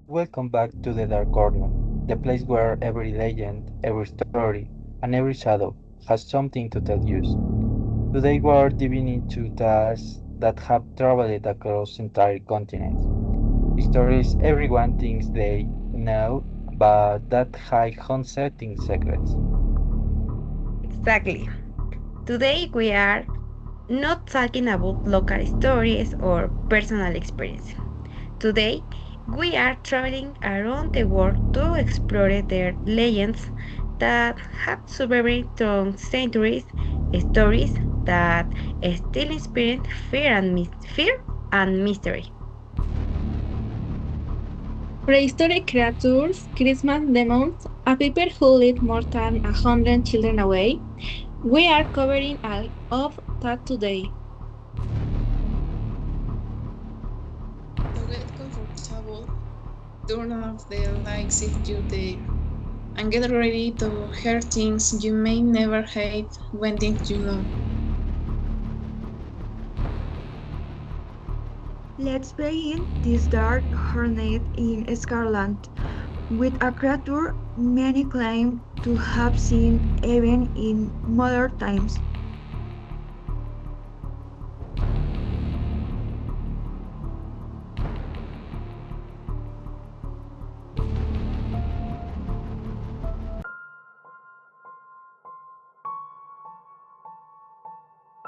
Welcome back to the Dark Corner, the place where every legend, every story, and every shadow has something to tell you. Today we are diving into tales that have traveled across entire continents. Stories everyone thinks they know, but that hide unsettling secrets. Exactly. Today we are not talking about local stories or personal experience. Today we are traveling around the world to explore their legends that have survived through centuries, stories that still inspire fear and mystery. Prehistoric creatures, Christmas demons, and people who lead more than 100 children away. We are covering all of that today. So get comfortable, turn off the lights if you dare, and get ready to hear things you may never hate when did you know. Let's begin this dark hornet in Scotland with a creature many claim to have seen even in modern times.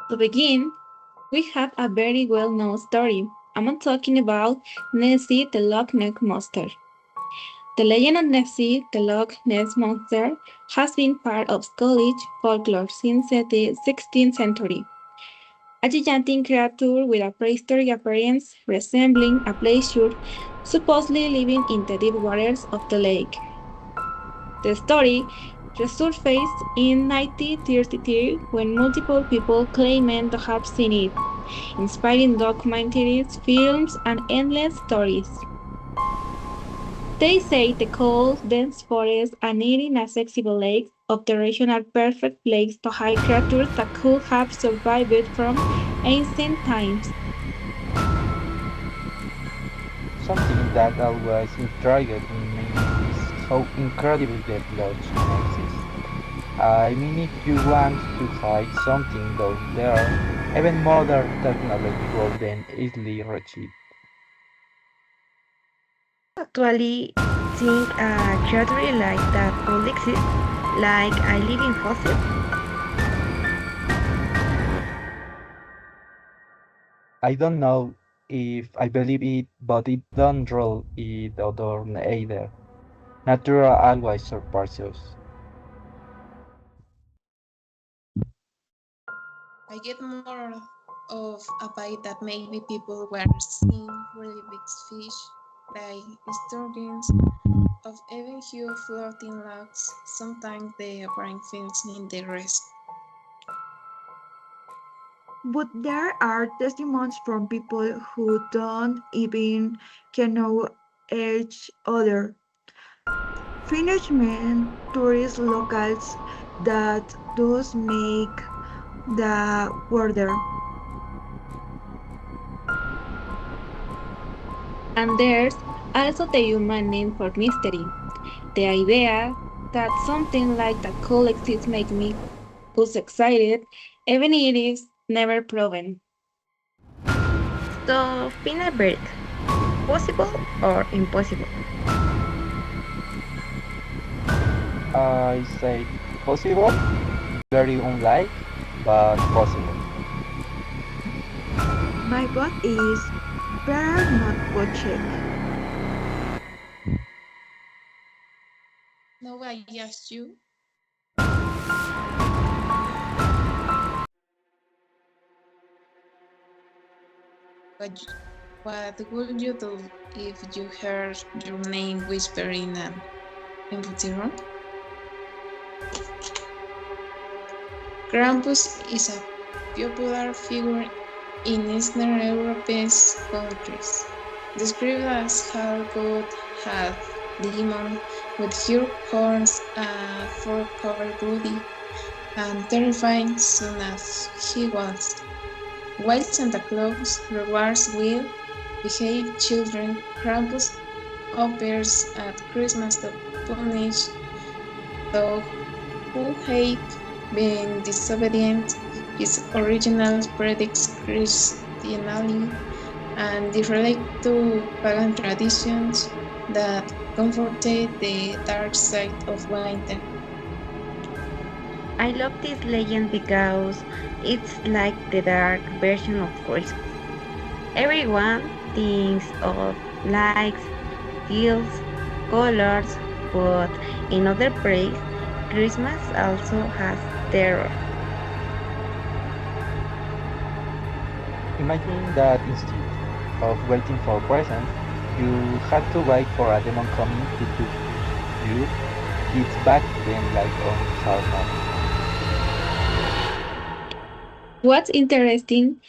To begin, we have a very well known story. I'm talking about Nessie the Loch Ness Monster. The legend of Nessie the Loch Ness Monster has been part of Scottish folklore since the 16th century. A gigantic creature with a prehistoric appearance resembling a pleasure, supposedly living in the deep waters of the lake. The story resurfaced in 1933 when multiple people claimed to have seen it, inspiring documentaries, films, and endless stories. They say the cold, dense forests and inaccessible lakes of the region are perfect places to hide creatures that could have survived from ancient times. Something that always intrigued me is how incredibly the Loch Ness is. I mean, if you want to hide something down there, even modern technology wouldn't easily reach it. Actually think a creature like that could exist, like a living fossil. I don't know if I believe it, but it don't rule it other either. Natural always surpasses. I get more of a bite that maybe people were seeing really big fish, like sturgeons, of even huge floating logs. Sometimes they bring things in the rest. But there are testimonies from people who don't even know each other. Finnishmen, tourist locals that does make the border. And there's also the human need for mystery. The idea that something like that could exist makes me us excited, even if it is never proven. So, final verdict, possible or impossible? I say possible, very unlike, but possible. My vote is better not go check. No, I asked you, what, what would you do if you heard your name whispered in an empty room? Krampus is a popular figure in Eastern European countries, described as half-god, half-demon, with huge horns, a fur-covered body, and terrifying soon as he was. While Santa Claus rewards well-behaved children, Krampus appears at Christmas to punish those who hate being disobedient. His original predicts Christianity and they relate to pagan traditions that comforted the dark side of winter. I love this legend because it's like the dark version of Christmas. Everyone thinks of lights, gifts, colors, but in other place, Christmas also has terror. Imagine that instead of waiting for presents, you had to wait for a demon coming to push you kids back then like on hard knocks. What's interesting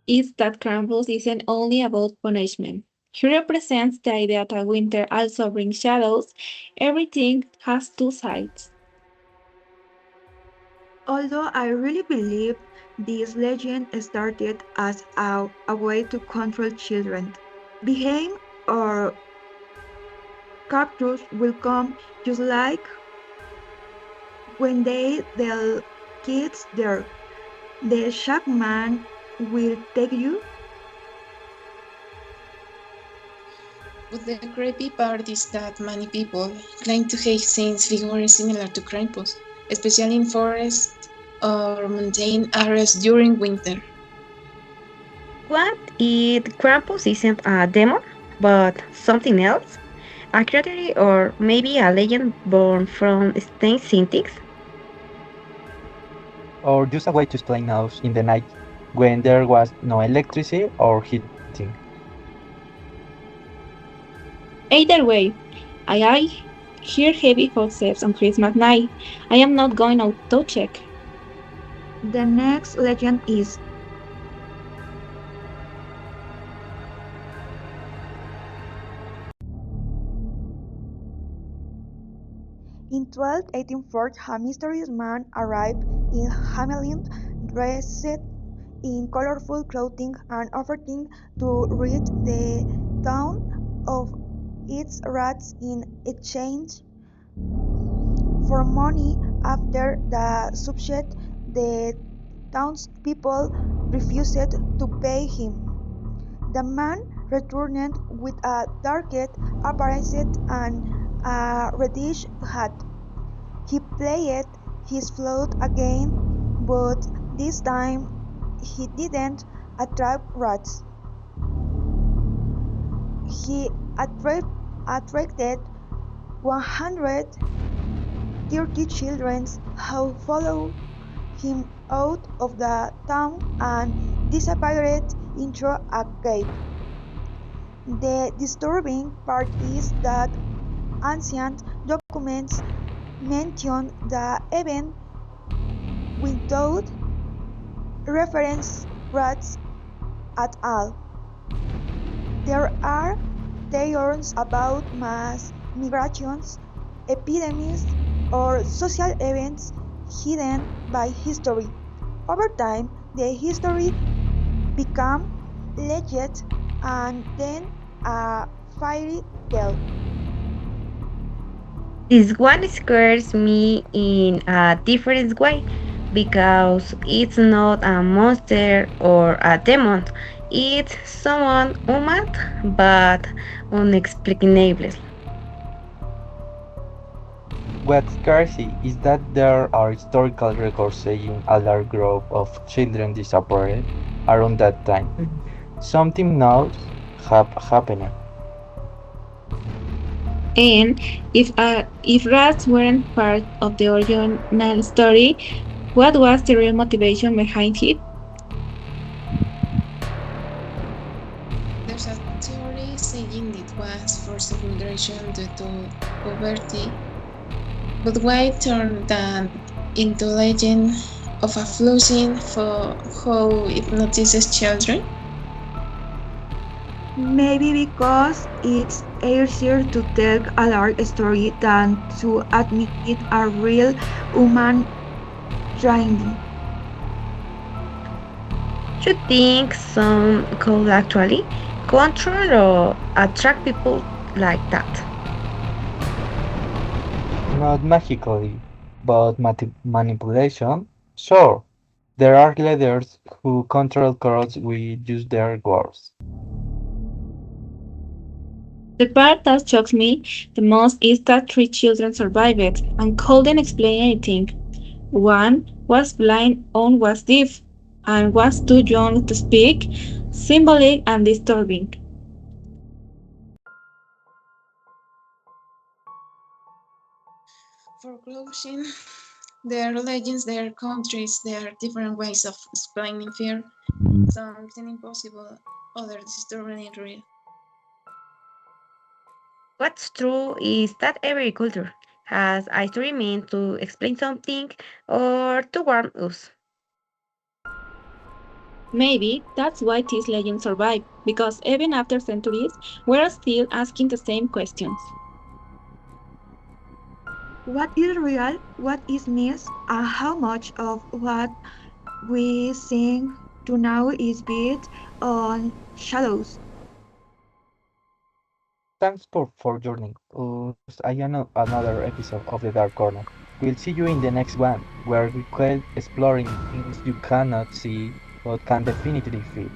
is that Krampus isn't only about punishment. He represents the idea that winter also brings shadows. Everything has two sides. Although I really believe this legend started as a way to control children. Behave or captures will come just like when they tell kids there. The Shackman will take you. But the creepy part is that many people claim to have seen figures similar to Krampus, especially in forests or mountain areas during winter. What if Krampus isn't a demon, but something else? A creature or maybe a legend born from Stein syntax? Or just a way to explain us in the night when there was no electricity or heating. Either way, I hear heavy footsteps on Christmas night. I am not going out to check. The next legend is in 1284, a mysterious man arrived in Hamelin dressed in colorful clothing and offering to rid the town of its rats in exchange for money. After the subject, the townspeople refused to pay him. The man returned with a dark appearance and a reddish hat. He played his flute again, but this time he didn't attract rats. He attracted 130 children who followed him out of the town and disappeared into a cave. The disturbing part is that ancient documents mention the event without reference rats at all. There are theories about mass migrations, epidemics, or social events hidden by history. Over time, the history became legend and then a fairy tale. This one scares me in a different way because it's not a monster or a demon. It's someone human but unexplainable. What's crazy is that there are historical records saying a large group of children disappeared around that time. Something must have happened. And if rats weren't part of the original story, what was the real motivation behind it? There's a theory saying it was forced migration due to poverty, but why turn that into legend of a flushing for who hypnotizes children? Maybe because it's easier to tell a large story than to admit a real human tragedy. You think some could actually control or attract people like that. Not magically, but manipulation? Sure, there are leaders who control girls with just their words. The part that shocks me the most is that three children survived and couldn't explain anything. One was blind, one was deaf, and was too young to speak, symbolic and disturbing. For closing, there are legends, there are countries, there are different ways of explaining fear. Something impossible, others disturbingly real. What's true is that every culture has a story meant to explain something or to warn us. Maybe that's why these legends survive, because even after centuries, we're still asking the same questions. What is real? What is myth? And how much of what we sing to now is built on shadows? Thanks for joining us another episode of The Dark Corner. We'll see you in the next one, where we keep exploring things you cannot see but can definitely feel.